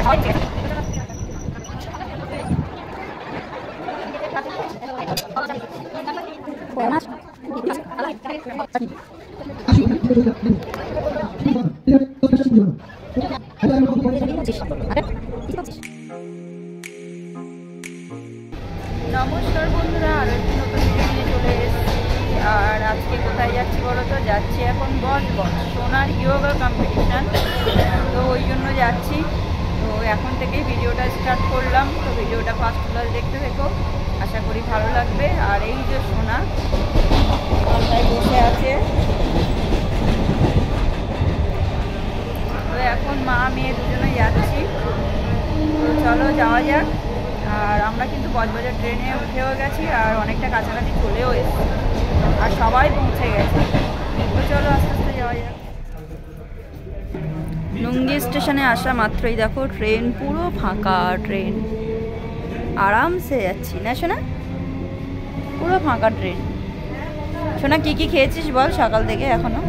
নমস্কার বন্ধুরা, আরো একটি নতুন ভিডিও নিয়ে চলে এসেছি। আর আজকে কোথায় যাচ্ছি বলো তো? যাচ্ছি এখন বজবজ সোনার ইয়োগা কম্পিটিশান, তো ওই জন্য যাচ্ছি। তো এখন থেকেই ভিডিওটা স্টার্ট করলাম, তো ভিডিওটা ফার্স্ট ক্লাস দেখতে থেকো, আশা করি ভালো লাগবে। আর এই যে সোনা এখানটায় বসে আছে, তো এখন মা মেয়ে দুজনে যাচ্ছি। তো চলো যাওয়া যাক। আর আমরা কিন্তু বজবজের ট্রেনে উঠেও গেছি, আর অনেকটা কাছাকাছি চলেও এসেছি, আর সবাই পৌঁছে গেছে। তো চলো আস্তে আস্তে যাওয়া যাক। লুঙ্গি স্টেশনে আসা মাত্রই দেখো ট্রেন পুরো ফাঁকা, ট্রেন আরামসে যাচ্ছি না সোনা, পুরো ফাঁকা ট্রেন। সোনা কি কি খেয়েছিস বল সকাল থেকে এখনো?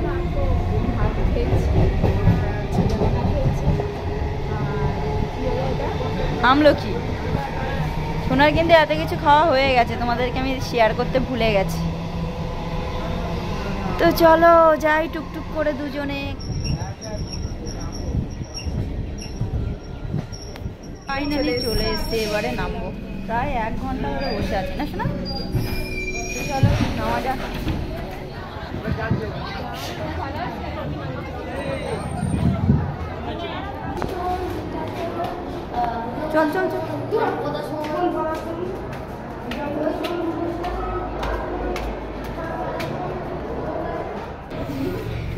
আমলকি। সোনার কিন্তু এত কিছু খাওয়া হয়ে গেছে, তোমাদেরকে আমি শেয়ার করতে ভুলে গেছি। তো চলো যাই টুকটুক করে দুজনে। ফাইনালি চলে এসছে, এবারে নামবো। প্রায় 1 ঘন্টা ধরে বসে আছি না সোনা? তো চলো নামা যাক। চল চল চল।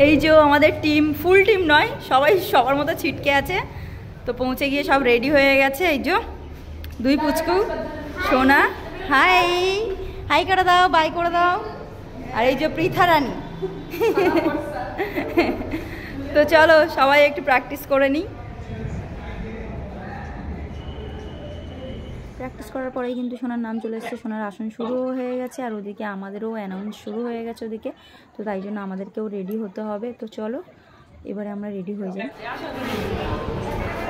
এই যে আমাদের টিম, ফুল টিম নয়, সবাই সবার মতো ছিটকে আছে। তো পৌঁছে গিয়ে সব রেডি হয়ে গেছে। এই যে 2 পুচকু, সোনা হাই হাই করে দাও, বাই করে দাও। আর এই যে পৃথা রানী। তো চলো সবাই একটু প্র্যাকটিস করে নিই। প্র্যাকটিস করার পরেই কিন্তু সোনার নাম চলে এসেছে, সোনার আসন শুরু হয়ে গেছে। আর ওদিকে আমাদেরও অ্যানাউন্স শুরু হয়ে গেছে ওদিকে, তো তাই জন্য আমাদেরকেও রেডি হতে হবে। তো চলো এবারে আমরা রেডি হয়ে যাই।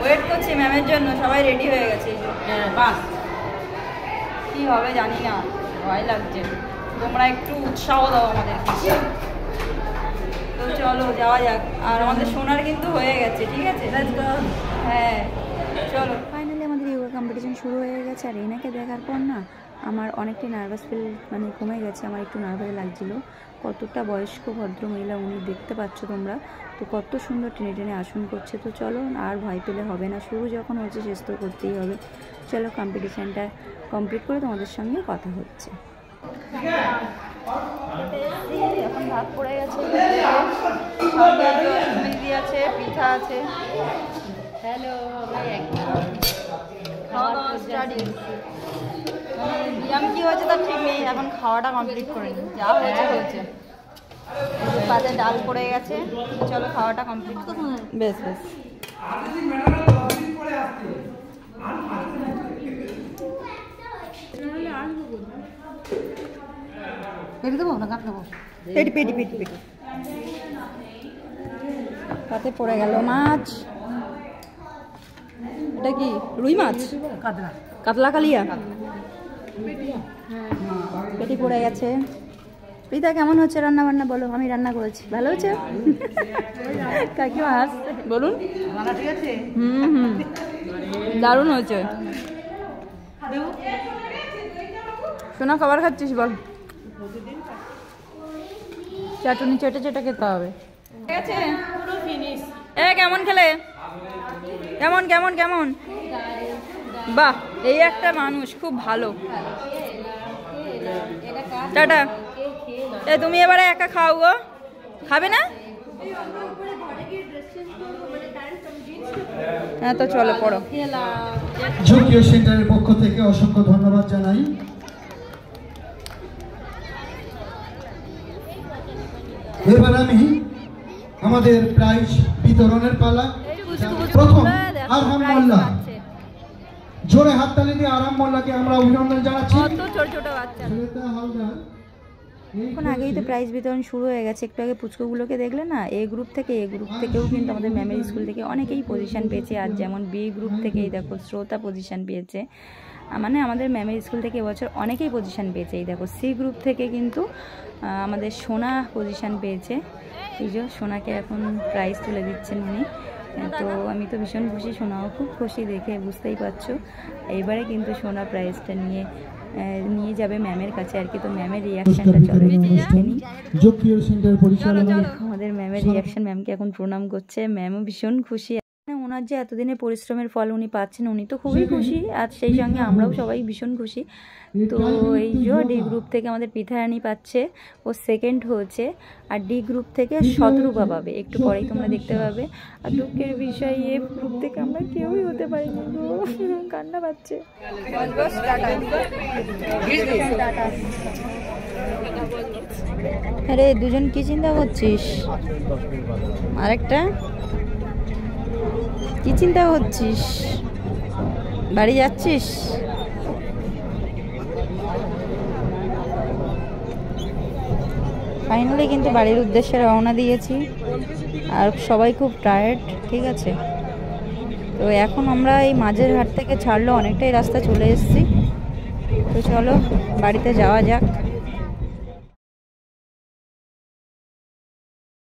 ওয়েট করছি ম্যামের জন্য, সবাই রেডি হয়ে গেছে। কি হবে জানি না, ভয় লাগছে। তোমরা একটু উৎসাহ দাও আমাদেরকে। তো চলো যাওয়া যাক। আর আমাদের সোনার কিন্তু হয়ে গেছে, ঠিক আছে? হ্যাঁ চলো। ফাইনালি আমাদের ইয়োগা কম্পিটিশন শুরু হয়ে গেছে। আর এনাকে দেখার পর না আমার অনেকটাই নার্ভাস ফিল কমে গেছে। আমার একটু নার্ভাস লাগছিল। কতটা বয়স্ক ভদ্র মহিলা উনি, দেখতে পাচ্ছ তোমরা। তো কত সুন্দর টেনে টেনে আসন করছে। তো চলো আর ভয় পেলে হবে না, শুরু যখন হয়েছে শেষ তো করতেই হবে। চলো কম্পিটিশানটা কমপ্লিট করে তোমাদের সঙ্গে কথা হচ্ছে। এখন ভাত পড়ে গেছে, মিষ্টি আছে, পিঠা আছে। হ্যালো, খাওয়া দাওয়া স্টার্টিং। ব্যায়াম কি হয়েছে তার ঠিক নেই, এখন খাওয়াটা কমপ্লিট করে নিই। যা হয়েছে হয়েছে। পাতে ডাল পড়ে গেছে, চলো খাওয়াটা কমপ্লিট। বেশ বেশ। পেটি দেবো না কাট দেবো? পেটি পেটি পেটি পেটি। পাতে পড়ে গেল মাছ। এটা কি রুই মাছ? কাতলা, কাতলা কালিয়া। পেটি পড়ে গেছে। পিতা কেমন হচ্ছে রান্না বান্না বলো? আমি রান্না করেছি, ভালো হচ্ছে? কাকিমা আসছে, বলুন। ঠিক আছে, দারুণ হয়েছে। সোনা খাবার খাচ্ছিস বল? চাটুনি চেটে চেটে খেতে হবে। ঠিক আছে, এ কেমন খেলে? কেমন কেমন কেমন? বাহ, এই একটা মানুষ, খুব ভালো। টাটা। এ তুমি এবারে একা খাও গো, খাবে না? হ্যাঁ তো চলো পড়ো। ঝুঁকিও সেন্টারের পক্ষ থেকে অসংখ্য ধন্যবাদ জানাই। এবার আমি আমাদের প্রাইজ বিতরণের পালা। প্রথম আরহাম মোল্লা, জোরে হাততালি দিয়ে আরহাম মোল্লাকে আমরা অভিনন্দন জানাচ্ছি। ছোট ছোট বাচ্চা। এখন আগেই তো প্রাইজ বিতরণ শুরু হয়ে গেছে। একটু আগে পুচকুগুলোকে দেখলে না, এ গ্রুপ থেকেও কিন্তু আমাদের ম্যামের স্কুল থেকে অনেকেই পজিশন পেয়েছে। আর যেমন বি গ্রুপ থেকেই দেখো শ্রোতা পজিশন পেয়েছে, মানে আমাদের ম্যামের স্কুল থেকে এবছর অনেকেই পজিশন পেয়েছে। এই দেখো সি গ্রুপ থেকে কিন্তু আমাদের সোনা পজিশন পেয়েছে। এই যে সোনাকে এখন প্রাইজ তুলে দিচ্ছেন উনি। তো আমি তো ভীষণ খুশি, সোনাও খুব খুশি, দেখে বুঝতেই পারছো। এইবারে কিন্তু সোনা প্রাইজটা নিয়ে যাবে ম্যামের কাছে আর কি। তো ম্যামের রিয়াকশনটা চলে আমাদের ম্যামের রিয়াকশন, ম্যামকে এখন প্রণাম করছে। ম্যামও ভীষণ খুশি, ওনার যে এতদিনের পরিশ্রমের ফল উনি পাচ্ছেন, উনি তো খুবই খুশি। আর সেই সঙ্গে আমরাও সবাই ভীষণ খুশি। তো এই যে ডি গ্রুপ থেকে আমাদের পিঠারানি পাচ্ছে, ও সেকেন্ড হয়েছে। আর ডি গ্রুপ থেকে শতরূপা পাবে, একটু পরেই তোমরা দেখতে পাবে। আর দুঃখের বিষয় এফ গ্রুপ থেকে আমরা কেউই হতে পারিনি গো, কান্না পাচ্ছে। আরে দুজন কি চিন্তা করছিস? আরেকটা কি চিন্তা করছিস? বাড়ি যাচ্ছিস? ফাইনালি কিন্তু বাড়ির উদ্দেশ্যে রওনা দিয়েছি। আর সবাই খুব টায়ার্ড, ঠিক আছে। তো এখন আমরা এই মাঝের ঘাট থেকে ছাড়লো, অনেকটাই রাস্তা চলে এসেছি। তো চলো বাড়িতে যাওয়া যাক।